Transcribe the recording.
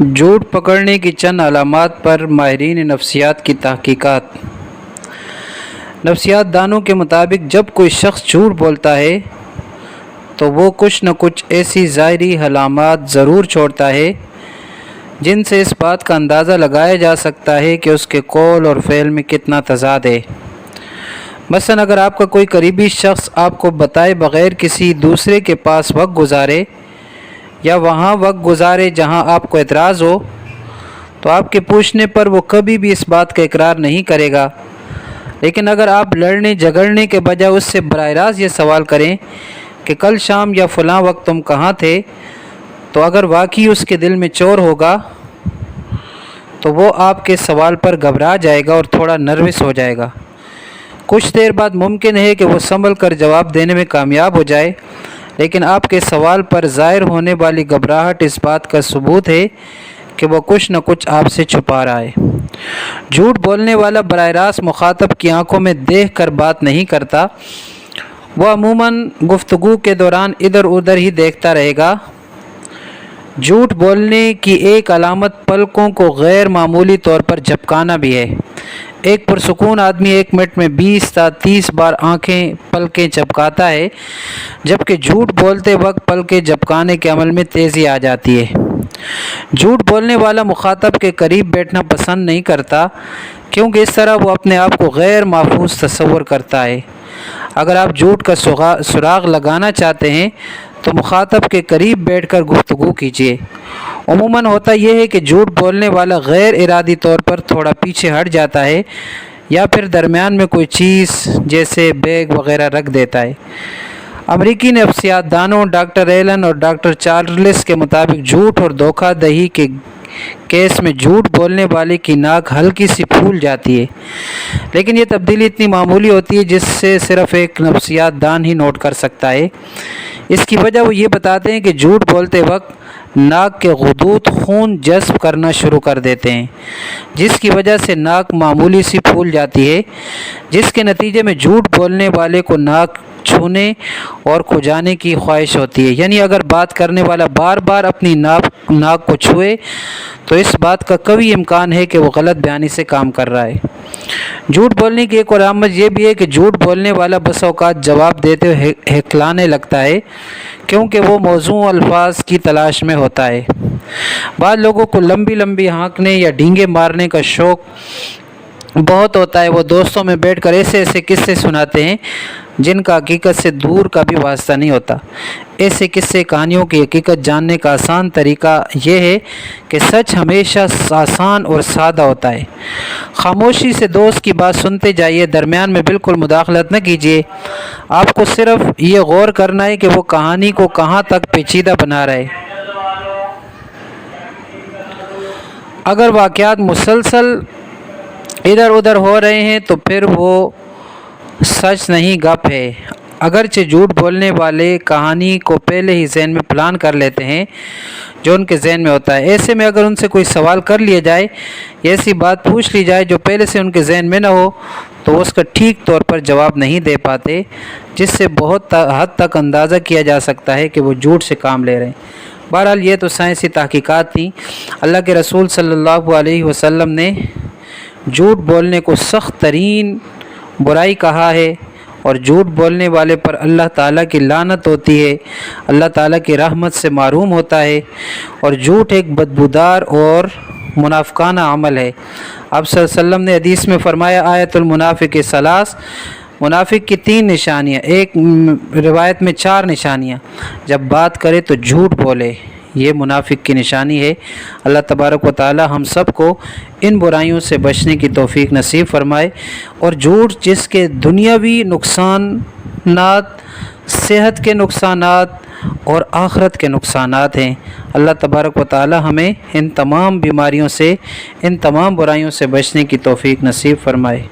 झूठ पकड़ने की चंद अलामात पर माहिरीन नफ्सियात की तहकीकात। नफ्सियात दानों के मुताबिक जब कोई शख्स झूठ बोलता है तो वो कुछ न कुछ ऐसी ज़ाहिरी अलामात ज़रूर छोड़ता है जिनसे इस बात का अंदाज़ा लगाया जा सकता है कि उसके कौल और फ़ेल में कितना तज़ाद है। मसलन अगर आपका कोई करीबी शख्स आपको बताए बग़ैर किसी दूसरे के पास वक्त गुजारे या वहाँ वक्त गुजारे जहाँ आपको एतराज़ हो तो आपके पूछने पर वो कभी भी इस बात का इकरार नहीं करेगा। लेकिन अगर आप लड़ने झगड़ने के बजाय उससे बराह रास्त ये सवाल करें कि कल शाम या फ़लाँ वक्त तुम कहाँ थे, तो अगर वाकई उसके दिल में चोर होगा तो वो आपके सवाल पर घबरा जाएगा और थोड़ा नर्वस हो जाएगा। कुछ देर बाद मुमकिन है कि वो संभल कर जवाब देने में कामयाब हो जाए, लेकिन आपके सवाल पर ज़ाहिर होने वाली घबराहट इस बात का सबूत है कि वह कुछ न कुछ आपसे छुपा रहा है। झूठ बोलने वाला बराह रास्त मुखातब की आंखों में देख कर बात नहीं करता, वह अमूमन गुफ्तगू के दौरान इधर उधर ही देखता रहेगा। झूठ बोलने की एक अलामत पलकों को गैर मामूली तौर पर झपकाना भी है। एक पुरसुकून आदमी 1 मिनट में 20 या 30 बार पलकें झपकाता है, जबकि झूठ बोलते वक्त पलकें झपकाने के अमल में तेज़ी आ जाती है। झूठ बोलने वाला मुखातब के करीब बैठना पसंद नहीं करता, क्योंकि इस तरह वो अपने आप को गैर महफूज तस्वर करता है। अगर आप झूठ का सुराग लगाना चाहते हैं तो मुखातब के करीब बैठकर गुफ्तगू कीजिए। अमूमन होता यह है कि झूठ बोलने वाला गैर इरादी तौर पर थोड़ा पीछे हट जाता है या फिर दरमियान में कोई चीज़ जैसे बैग वगैरह रख देता है। अमरीकी नफ्सियात दानों डॉक्टर एलन और डॉक्टर चार्ल्स के मुताबिक झूठ और धोखाधड़ी के केस में झूठ बोलने वाले की नाक हल्की सी फूल जाती है, लेकिन ये तब्दीली इतनी मामूली होती है जिससे सिर्फ एक नफ्सियात दान ही नोट कर सकता है। इसकी वजह वो ये बताते हैं कि झूठ बोलते वक्त नाक के गुदूद खून जज्ब करना शुरू कर देते हैं, जिसकी वजह से नाक मामूली सी फूल जाती है, जिसके नतीजे में झूठ बोलने वाले को नाक छूने और खुजाने की ख्वाहिश होती है। यानी अगर बात करने वाला बार बार अपनी नाक को छुए तो इस बात का कभी इम्कान है कि वो गलत बयानी से काम कर रहा है। झूठ बोलने की एक और आमद यह भी है कि झूठ बोलने वाला बस औकात जवाब देते हुए हिकलाने लगता है, क्योंकि वो मौजूद अल्फाज की तलाश में होता है। बाद लोगों को लंबी लंबी हाँकने या डींगे मारने का शौक़ बहुत होता है। वो दोस्तों में बैठकर ऐसे ऐसे किस्से सुनाते हैं जिनका हकीकत से दूर का भी वास्ता नहीं होता। ऐसे किस्से कहानियों की हकीकत जानने का आसान तरीका यह है कि सच हमेशा आसान और सादा होता है। खामोशी से दोस्त की बात सुनते जाइए, दरमियान में बिल्कुल मुदाखलत न कीजिए। आपको सिर्फ ये गौर करना है कि वो कहानी को कहाँ तक पेचीदा बना रहा है। अगर वाक़यात मुसलसल इधर उधर हो रहे हैं तो फिर वो सच नहीं, गप है। अगरचे झूठ बोलने वाले कहानी को पहले ही जहन में प्लान कर लेते हैं जो उनके जहन में होता है। ऐसे में अगर उनसे कोई सवाल कर लिया जाए, ऐसी बात पूछ ली जाए जो पहले से उनके जहन में न हो, तो उसका ठीक तौर पर जवाब नहीं दे पाते, जिससे बहुत हद तक अंदाज़ा किया जा सकता है कि वो झूठ से काम ले रहे हैं। बहरहाल ये तो साइंसी तहकीकात थी। अल्लाह के रसूल सल्लल्लाहु अलैहि वसल्लम ने झूठ बोलने को सख्त तरीन बुराई कहा है और झूठ बोलने वाले पर अल्लाह ताला की लानत होती है, अल्लाह ताला की रहमत से महरूम होता है। और झूठ एक बदबूदार और मुनाफिकाना अमल है। आप सल्लल्लाहु अलैहि वसल्लम ने हदीस में फरमाया, आयतुल मुनाफिक सलास, मुनाफिक की 3 निशानियाँ, एक रिवायत में 4 निशानियाँ। जब बात करे तो झूठ बोले, ये मुनाफिक की निशानी है। अल्लाह तबारक व तआला हम सब को इन बुराइयों से बचने की तौफीक नसीब फरमाए। और झूठ जिसके दुनियावी नुकसानात, सेहत के नुकसानात और आखिरत के नुकसानात हैं, अल्लाह तबारक व तआला हमें इन तमाम बीमारियों से, इन तमाम बुराइयों से बचने की तौफीक नसीब फरमाए।